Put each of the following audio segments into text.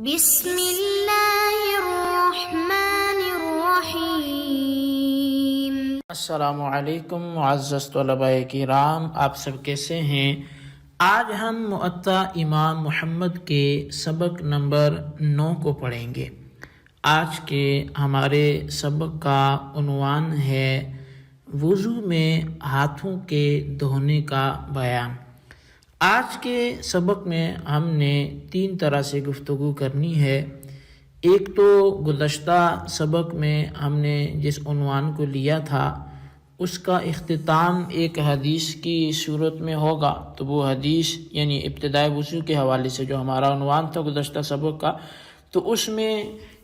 بسم اللہ الرحمن الرحیم۔ السلام علیکم معزز طلباء کرام، آپ سب کیسے ہیں؟ آج ہم مؤطا امام محمد کے سبق نمبر 9 کو پڑھیں گے۔ آج کے ہمارے سبق کا عنوان ہے وضو میں ہاتھوں کے دھونے کا بیان۔ آج کے سبق میں ہم نے 3 طرح سے گفتگو کرنی ہے۔ ایک تو گزشتہ سبق میں ہم نے جس عنوان کو لیا تھا اس کا اختتام ایک حدیث کی صورت میں ہوگا، تو وہ حدیث یعنی ابتدائی وضو کے حوالے سے جو ہمارا عنوان تھا گزشتہ سبق کا، تو اس میں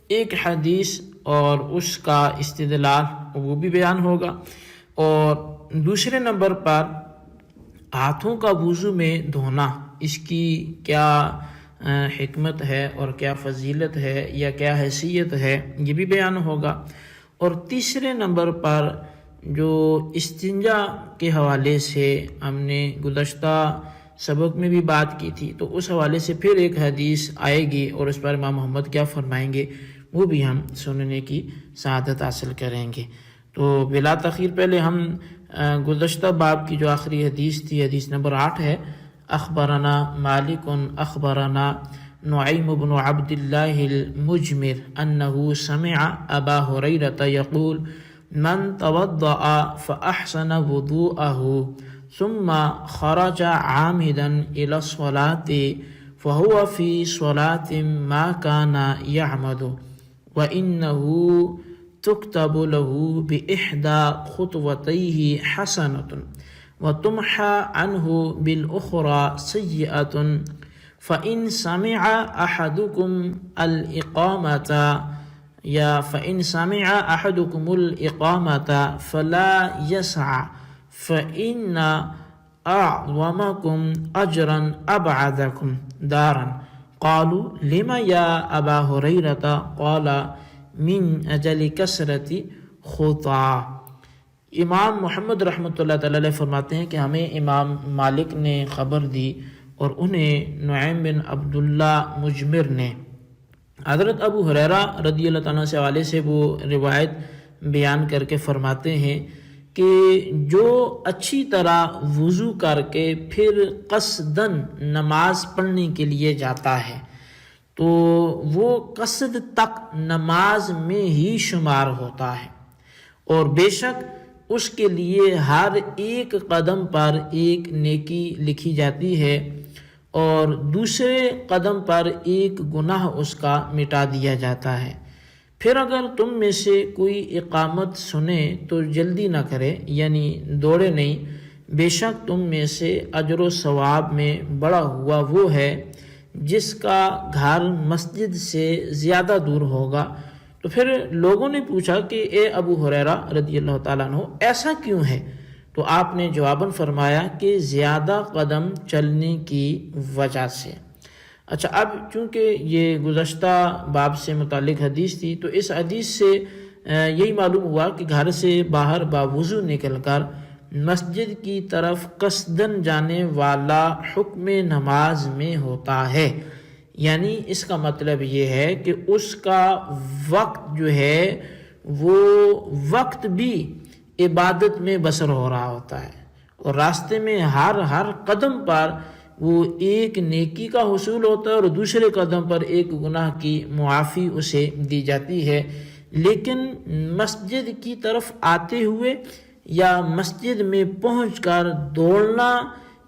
ایک حدیث اور اس کا استدلال وہ بھی بیان ہوگا، اور دوسرے نمبر پر ہاتھوں کا وضو میں دھونا، اس کی کیا حکمت ہے اور کیا فضیلت ہے یا کیا حیثیت ہے، یہ بھی بیان ہوگا۔ اور تیسرے نمبر پر جو استنجا کے حوالے سے ہم نے گزشتہ سبق میں بھی بات کی تھی، تو اس حوالے سے پھر ایک حدیث آئے گی اور اس پر امام محمد کیا فرمائیں گے وہ بھی ہم سننے کی سعادت حاصل کریں گے۔ تو بلا تاخیر پہلے ہم گزشتہ باب کی جو آخری حدیث تھی، حدیث نمبر 8 ہے، اخبرنا مالک اخبرنا نعیم بن عبد اللہ المجمر انہ سمع ابا ہریرہ یقول من توضأ فاحسن وضوءه ثم خرج عامدا الى الصلاة فهو في صلاة ما كان يعمد وانه تكتب له بإحدى خطوتيه حسنة وتمحى عنه بالأخرى سيئة فإن سمع أحدكم الإقامة فلا يسع فإن أعظمكم أجرا أبعدكم دارا قالوا لما يا أبا هريرة قال من اجل کثرت خطا۔ امام محمد رحمۃ اللہ تعالی علیہ فرماتے ہیں کہ ہمیں امام مالک نے خبر دی اور انہیں نعیم بن عبداللہ مجمر نے حضرت ابو ہریرہ رضی اللہ تعالیٰ سے حوالے سے وہ روایت بیان کر کے فرماتے ہیں کہ جو اچھی طرح وضو کر کے پھر قصداً نماز پڑھنے کے لیے جاتا ہے تو وہ قصد تک نماز میں ہی شمار ہوتا ہے، اور بے شک اس کے لیے ہر ایک قدم پر ایک نیکی لکھی جاتی ہے اور دوسرے قدم پر ایک گناہ اس کا مٹا دیا جاتا ہے۔ پھر اگر تم میں سے کوئی اقامت سنے تو جلدی نہ کرے، یعنی دوڑے نہیں، بے شک تم میں سے اجر و ثواب میں بڑا ہوا وہ ہے جس کا گھر مسجد سے زیادہ دور ہوگا۔ تو پھر لوگوں نے پوچھا کہ اے ابو ہریرہ رضی اللہ تعالیٰ عنہ ایسا کیوں ہے؟ تو آپ نے جواباً فرمایا کہ زیادہ قدم چلنے کی وجہ سے۔ اچھا، اب چونکہ یہ گزشتہ باب سے متعلق حدیث تھی تو اس حدیث سے یہی معلوم ہوا کہ گھر سے باہر باوضو نکل کر مسجد کی طرف قصداً جانے والا حکم نماز میں ہوتا ہے، یعنی اس کا مطلب یہ ہے کہ اس کا وقت جو ہے وہ وقت بھی عبادت میں بسر ہو رہا ہوتا ہے، اور راستے میں ہر قدم پر وہ ایک نیکی کا حصول ہوتا ہے اور دوسرے قدم پر ایک گناہ کی معافی اسے دی جاتی ہے۔ لیکن مسجد کی طرف آتے ہوئے یا مسجد میں پہنچ کر دوڑنا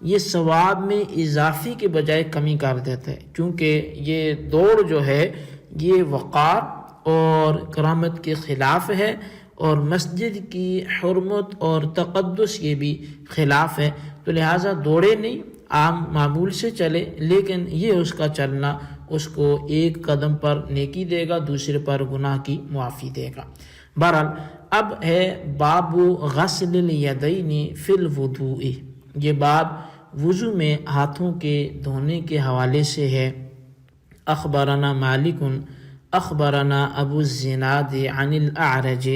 یہ ثواب میں اضافی کے بجائے کمی کر دیتا ہے، کیونکہ یہ دوڑ جو ہے یہ وقار اور کرامت کے خلاف ہے اور مسجد کی حرمت اور تقدس یہ بھی خلاف ہے، تو لہٰذا دوڑے نہیں، عام معمول سے چلے، لیکن یہ اس کا چلنا اس کو ایک قدم پر نیکی دے گا، دوسرے پر گناہ کی معافی دے گا۔ بہرحال اب ہے باب غسل الیدین فی الوضوء، یہ باب وضو میں ہاتھوں کے دھونے کے حوالے سے ہے۔ اخبرنا مالک اخبرنا ابو الزناد عن الاعرج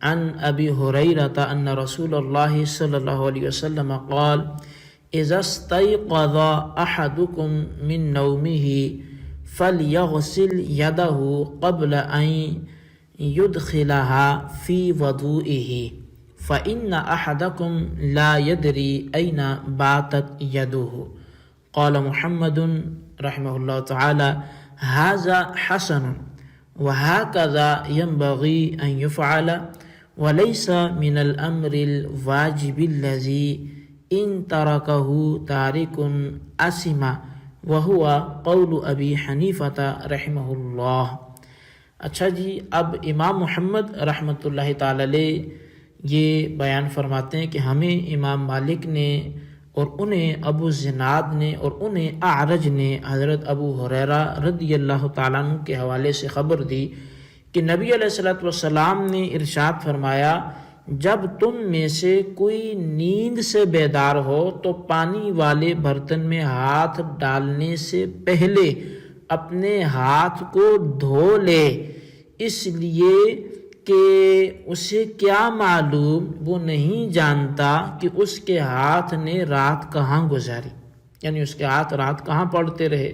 عن ابی ہریرہ ان رسول اللہ صلی اللہ علیہ وسلم قال اذا استيقظ احدكم من نومه فَلْيَغْسِلْ يَدَهُ قَبْلَ أَنْ يُدْخِلَهَا فِي وَضُوئِهِ فَإِنَّ أَحَدَكُمْ لَا يَدْرِي أَيْنَ بَاتَتْ يَدُهُ قال محمد رحمہ اللہ تعالی هذا حسن وهكذا ينبغي أن يفعل وليس من الأمر الواجب الذي إن تركه تارك أثم وهو قول أبي حنیفة رحمہ اللہ۔ اچھا جی، اب امام محمد رحمۃ اللہ تعالی علیہ یہ بیان فرماتے ہیں کہ ہمیں امام مالک نے اور انہیں ابو زناد نے اور انہیں اعرج نے حضرت ابو ہریرہ رضی اللہ تعالیٰ عنہ کے حوالے سے خبر دی کہ نبی علیہ الصلوۃ والسلام نے ارشاد فرمایا، جب تم میں سے کوئی نیند سے بیدار ہو تو پانی والے برتن میں ہاتھ ڈالنے سے پہلے اپنے ہاتھ کو دھو لے، اس لیے کہ اسے کیا معلوم، وہ نہیں جانتا کہ اس کے ہاتھ نے رات کہاں گزاری، یعنی اس کے ہاتھ رات کہاں پڑتے رہے۔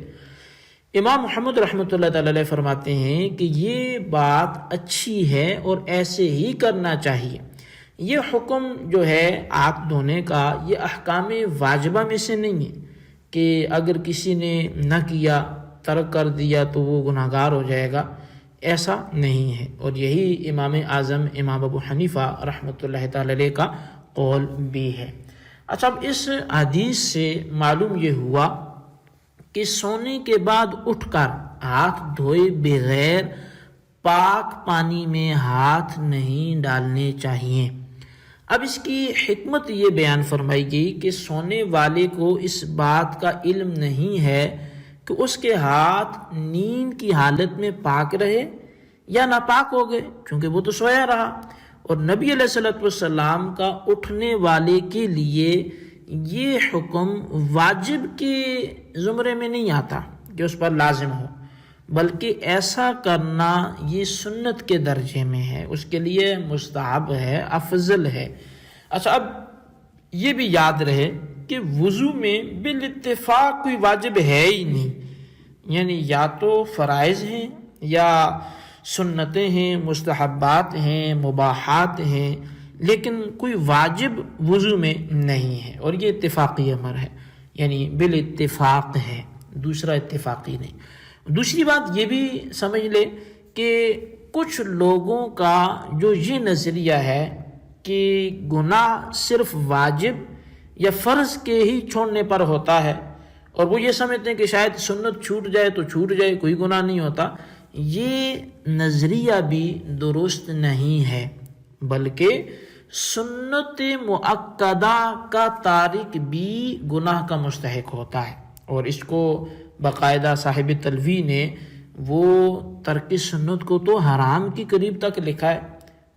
امام محمد رحمۃ اللہ تعالی علیہ فرماتے ہیں کہ یہ بات اچھی ہے اور ایسے ہی کرنا چاہیے۔ یہ حکم جو ہے ہاتھ دھونے کا، یہ احکام واجبہ میں سے نہیں ہے کہ اگر کسی نے نہ کیا، ترک کر دیا تو وہ گناہ گار ہو جائے گا، ایسا نہیں ہے۔ اور یہی امام اعظم امام ابو حنیفہ رحمۃ اللہ تعالی علیہ کا قول بھی ہے۔ اچھا، اب اس حدیث سے معلوم یہ ہوا کہ سونے کے بعد اٹھ کر ہاتھ دھوئے بغیر پاک پانی میں ہاتھ نہیں ڈالنے چاہیے۔ اب اس کی حکمت یہ بیان فرمائی گئی کہ سونے والے کو اس بات کا علم نہیں ہے کہ اس کے ہاتھ نیند کی حالت میں پاک رہے یا ناپاک ہو گئے، کیونکہ وہ تو سویا رہا۔ اور نبی علیہ الصلوۃ والسلام کا اٹھنے والے کے لیے یہ حکم واجب کے زمرے میں نہیں آتا کہ اس پر لازم ہو، بلکہ ایسا کرنا یہ سنت کے درجے میں ہے، اس کے لیے مستحب ہے، افضل ہے۔ اچھا، اب یہ بھی یاد رہے کہ وضو میں بالاتفاق کوئی واجب ہے ہی نہیں، یعنی یا تو فرائض ہیں یا سنتیں ہیں، مستحبات ہیں، مباحات ہیں، لیکن کوئی واجب وضو میں نہیں ہے، اور یہ اتفاقی امر ہے، یعنی بالاتفاق ہے، دوسرا اتفاقی نہیں۔ دوسری بات یہ بھی سمجھ لے کہ کچھ لوگوں کا جو یہ نظریہ ہے کہ گناہ صرف واجب یا فرض کے ہی چھوڑنے پر ہوتا ہے، اور وہ یہ سمجھتے ہیں کہ شاید سنت چھوٹ جائے تو چھوٹ جائے، کوئی گناہ نہیں ہوتا، یہ نظریہ بھی درست نہیں ہے، بلکہ سنت مؤکدہ کا تارک بھی گناہ کا مستحق ہوتا ہے۔ اور اس کو باقاعدہ صاحب تلوی نے وہ ترک سنت کو تو حرام کی قریب تک لکھا ہے،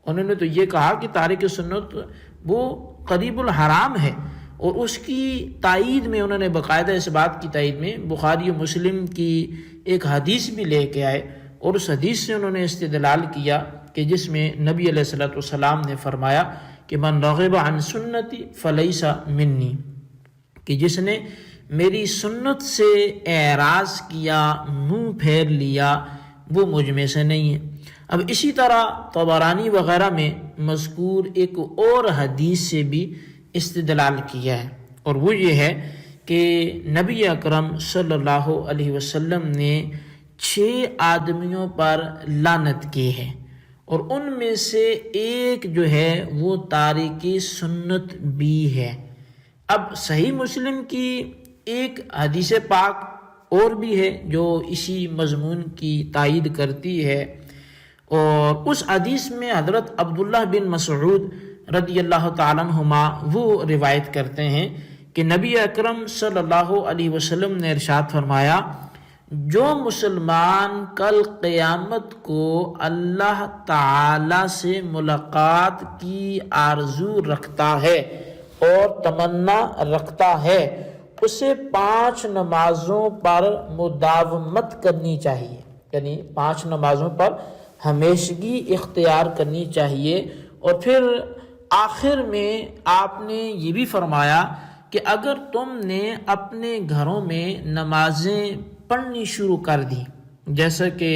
انہوں نے تو یہ کہا کہ تارک سنت وہ قریب الحرام ہے، اور اس کی تائید میں انہوں نے باقاعدہ اس بات کی تائید میں بخاری و مسلم کی ایک حدیث بھی لے کے آئے، اور اس حدیث سے انہوں نے استدلال کیا کہ جس میں نبی علیہ الصلوۃ والسلام نے فرمایا کہ من رغب عن سنتی فلیس منی، کہ جس نے میری سنت سے اعراض کیا، منہ پھیر لیا، وہ مجھ میں سے نہیں ہے۔ اب اسی طرح طبرانی وغیرہ میں مذکور ایک اور حدیث سے بھی استدلال کیا ہے، اور وہ یہ ہے کہ نبی اکرم صلی اللہ علیہ وسلم نے 6 آدمیوں پر لعنت کی ہے، اور ان میں سے ایک جو ہے وہ تارک سنت بھی ہے۔ اب صحیح مسلم کی ایک حدیث پاک اور بھی ہے جو اسی مضمون کی تائید کرتی ہے، اور اس حدیث میں حضرت عبداللہ بن مسعود رضی اللہ تعالیٰ عنہما وہ روایت کرتے ہیں کہ نبی اکرم صلی اللہ علیہ وسلم نے ارشاد فرمایا، جو مسلمان کل قیامت کو اللہ تعالی سے ملاقات کی آرزو رکھتا ہے اور تمنا رکھتا ہے، اسے 5 نمازوں پر مداومت کرنی چاہیے، یعنی 5 نمازوں پر ہمیشگی اختیار کرنی چاہیے۔ اور پھر آخر میں آپ نے یہ بھی فرمایا کہ اگر تم نے اپنے گھروں میں نمازیں پڑھنی شروع کر دی، جیسا کہ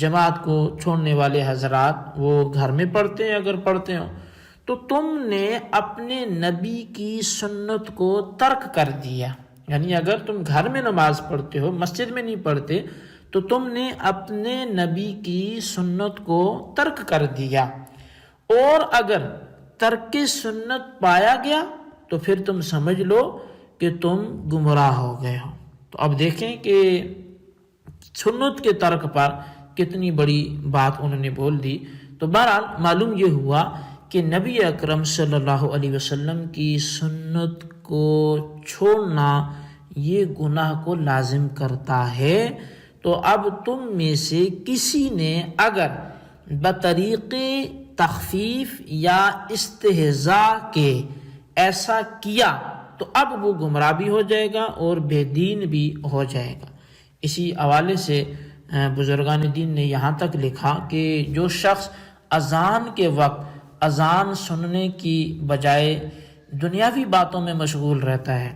جماعت کو چھوڑنے والے حضرات وہ گھر میں پڑھتے ہیں اگر پڑھتے ہوں، تو تم نے اپنے نبی کی سنت کو ترک کر دیا۔ یعنی اگر تم گھر میں نماز پڑھتے ہو، مسجد میں نہیں پڑھتے، تو تم نے اپنے نبی کی سنت کو ترک کر دیا، اور اگر ترک سنت پایا گیا تو پھر تم سمجھ لو کہ تم گمراہ ہو گئے ہو۔ تو اب دیکھیں کہ سنت کے ترک پر کتنی بڑی بات انہوں نے بول دی۔ تو بہرحال معلوم یہ ہوا کہ نبی اکرم صلی اللہ علیہ وسلم کی سنت کو چھوڑنا یہ گناہ کو لازم کرتا ہے۔ تو اب تم میں سے کسی نے اگر بطریق تخفیف یا استہزاء کے ایسا کیا تو اب وہ گمراہ بھی ہو جائے گا اور بے دین بھی ہو جائے گا۔ اسی حوالے سے بزرگان دین نے یہاں تک لکھا کہ جو شخص اذان کے وقت اذان سننے کی بجائے دنیاوی باتوں میں مشغول رہتا ہے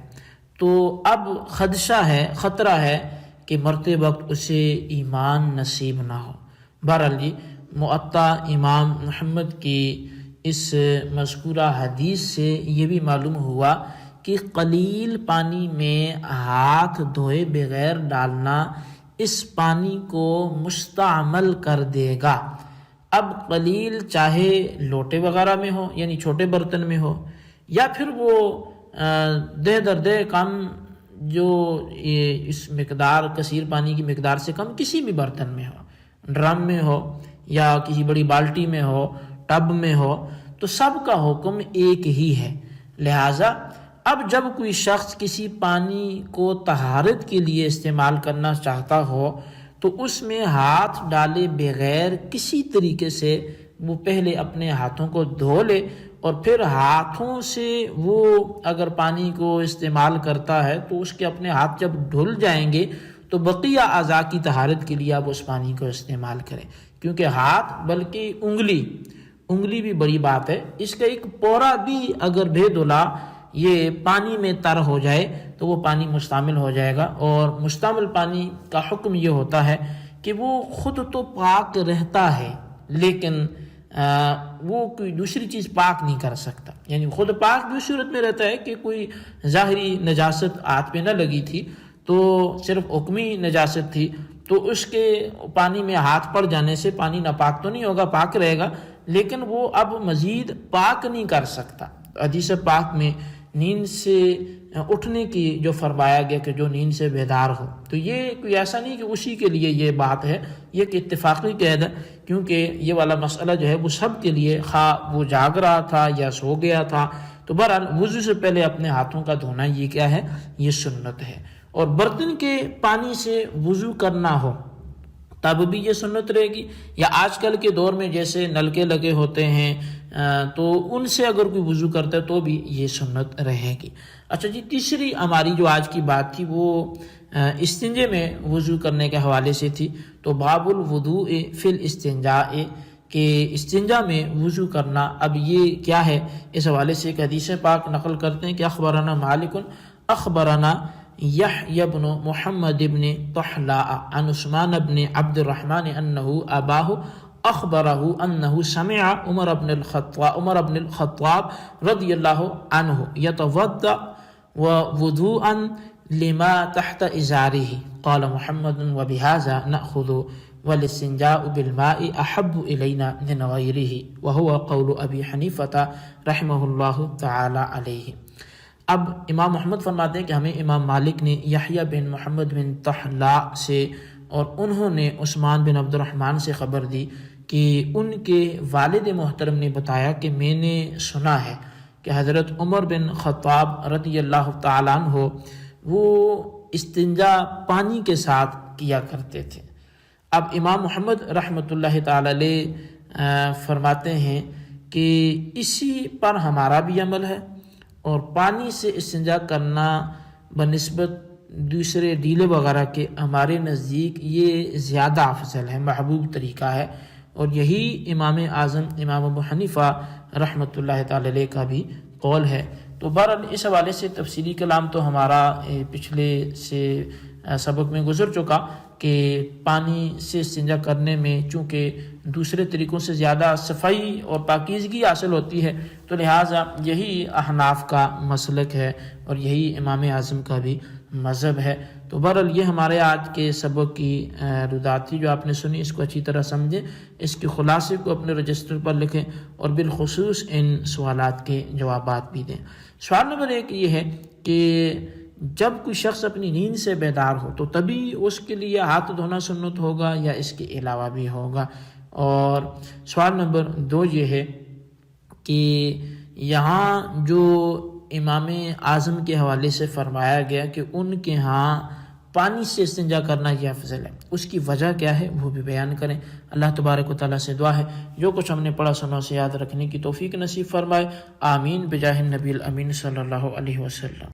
تو اب خطرہ ہے کہ مرتے وقت اسے ایمان نصیب نہ ہو۔ بہرحال جی معطا امام محمد کی اس مذکورہ حدیث سے یہ بھی معلوم ہوا کہ قلیل پانی میں ہاتھ دھوئے بغیر ڈالنا اس پانی کو مستعمل کر دے گا۔ اب قلیل چاہے لوٹے وغیرہ میں ہو، یعنی چھوٹے برتن میں ہو، یا پھر وہ دہ در دہ کم جو اس مقدار کثیر پانی کی مقدار سے کم کسی بھی برتن میں ہو، ڈرم میں ہو یا کسی بڑی بالٹی میں ہو، ٹب میں ہو، تو سب کا حکم ایک ہی ہے۔ لہٰذا اب جب کوئی شخص کسی پانی کو طہارت کے لیے استعمال کرنا چاہتا ہو تو اس میں ہاتھ ڈالے بغیر کسی طریقے سے وہ پہلے اپنے ہاتھوں کو دھو لے، اور پھر ہاتھوں سے وہ اگر پانی کو استعمال کرتا ہے تو اس کے اپنے ہاتھ جب دھل جائیں گے تو بقیہ اعضاء کی طہارت کے لیے آپ اس پانی کو استعمال کریں، کیونکہ ہاتھ بلکہ انگلی بھی بڑی بات ہے، اس کا ایک پورا بھی اگر بے دھلا یہ پانی میں تر ہو جائے تو وہ پانی مستعمل ہو جائے گا، اور مستعمل پانی کا حکم یہ ہوتا ہے کہ وہ خود تو پاک رہتا ہے لیکن وہ کوئی دوسری چیز پاک نہیں کر سکتا، یعنی خود پاک بھی صورت میں رہتا ہے کہ کوئی ظاہری نجاست ہاتھ پہ نہ لگی تھی تو صرف حکمی نجاست تھی، تو اس کے پانی میں ہاتھ پڑ جانے سے پانی ناپاک تو نہیں ہوگا، پاک رہے گا، لیکن وہ اب مزید پاک نہیں کر سکتا۔ حدیث پاک میں نیند سے اٹھنے کی جو فرمایا گیا کہ جو نیند سے بیدار ہو، تو یہ کوئی ایسا نہیں کہ اسی کے لیے یہ بات ہے، یہ ایک اتفاقی قید ہے، کیونکہ یہ والا مسئلہ جو ہے وہ سب کے لیے، خواہ وہ جاگ رہا تھا یا سو گیا تھا۔ تو بہرحال وضو سے پہلے اپنے ہاتھوں کا دھونا یہ کیا ہے، یہ سنت ہے۔ اور برتن کے پانی سے وضو کرنا ہو تب بھی یہ سنت رہے گی، یا آج کل کے دور میں جیسے نلکے لگے ہوتے ہیں تو ان سے اگر کوئی وضو کرتا ہے تو بھی یہ سنت رہے گی۔ اچھا جی، تیسری ہماری جو آج کی بات تھی وہ استنجے میں وضو کرنے کے حوالے سے تھی۔ تو باب الوضوء فی الاستنجاء، کہ استنجا میں وضو کرنا، اب یہ کیا ہے، اس حوالے سے ایک حدیث پاک نقل کرتے ہیں کہ اخبرنا مالک اخبرنا یحیی بن محمد بن طحلاء عن عثمان بن عبد الرحمن انه اباه اخبره انه سمع عمر بن الخطاب رضی اللہ عنہ يتوضأ وضوءا لما تحت ازاره قال محمد وبهذا نأخذ والاستنجاء بالماء احب الینا من غیره وهو قول ابی حنیفة رحمہ اللہ تعالی علیہ۔ اب امام محمد فرماتے ہیں کہ ہمیں امام مالک نے یحییٰ بن محمد بن طحلاء سے، اور انہوں نے عثمان بن عبد الرحمن سے خبر دی کہ ان کے والد محترم نے بتایا کہ میں نے سنا ہے کہ حضرت عمر بن خطاب رضی اللہ تعالیٰ عنہ وہ استنجا پانی کے ساتھ کیا کرتے تھے۔ اب امام محمد رحمۃ اللہ تعالی علیہ فرماتے ہیں کہ اسی پر ہمارا بھی عمل ہے، اور پانی سے استنجا کرنا بنسبت دوسرے ڈیلے وغیرہ کے ہمارے نزدیک یہ زیادہ افضل ہے، محبوب طریقہ ہے، اور یہی امام اعظم امام ابو حنیفہ رحمۃ اللہ تعالی علیہ کا بھی قول ہے۔ تو بہرحال اس حوالے سے تفصیلی کلام تو ہمارا پچھلے سے سبق میں گزر چکا کہ پانی سے استنجا کرنے میں چونکہ دوسرے طریقوں سے زیادہ صفائی اور پاکیزگی حاصل ہوتی ہے، تو لہٰذا یہی احناف کا مسلک ہے اور یہی امام اعظم کا بھی مذہب ہے۔ تو بہرحال یہ ہمارے آج کے سبق کی ردات تھی جو آپ نے سنی، اس کو اچھی طرح سمجھیں، اس کے خلاصے کو اپنے رجسٹر پر لکھیں اور بالخصوص ان سوالات کے جوابات بھی دیں۔ سوال نمبر 1 یہ ہے کہ جب کوئی شخص اپنی نیند سے بیدار ہو تو تبھی اس کے لیے ہاتھ دھونا سنت ہوگا یا اس کے علاوہ بھی ہوگا؟ اور سوال نمبر 2 یہ ہے کہ یہاں جو امام اعظم کے حوالے سے فرمایا گیا کہ ان کے ہاں پانی سے استنجا کرنا یہ افضل ہے، اس کی وجہ کیا ہے وہ بھی بیان کریں۔ اللہ تبارک و تعالیٰ سے دعا ہے جو کچھ ہم نے پڑھا سنا اسے یاد رکھنے کی توفیق نصیب فرمائے، آمین بجاہ النبی الامین صلی اللہ علیہ وسلم۔